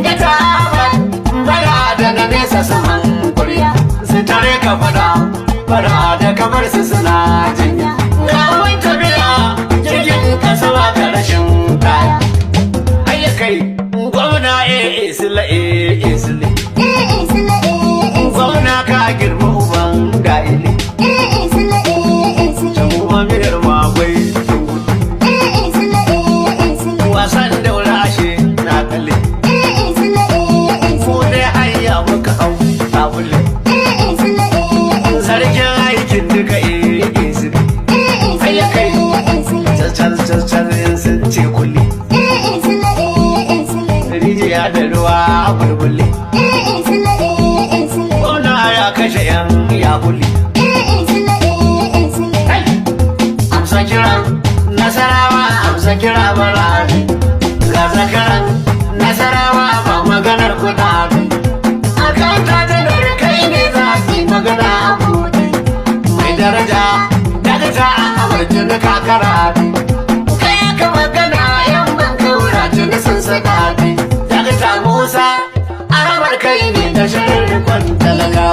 ya ta bara da na nesa su hankuriya su tare ka fara da kamar su suna jinya ga wai tafiya jirgin kasuwa ga rashin kaya ayyakai gwamna isla gwamna ka girma uban gaili jamuwa miyar magwai wasan daura ashe na kalle ko dai hanya muka hau tabule sarkin aikin duka isla ayyakai cancan sun ce kulli rijiya da ruwa a bulbuli Kona ya kashe yan ya bulli amsa kira nasarawa amsa kira barari ga zakaran nasarawa ba maganar kudade akan ta janar kai ne za su magana a bude mai daraja daga ta amar jini kakara kai ka magana yan ban kaura jini sun saka daga ta musa alamar kai ne da shirin kwan talaga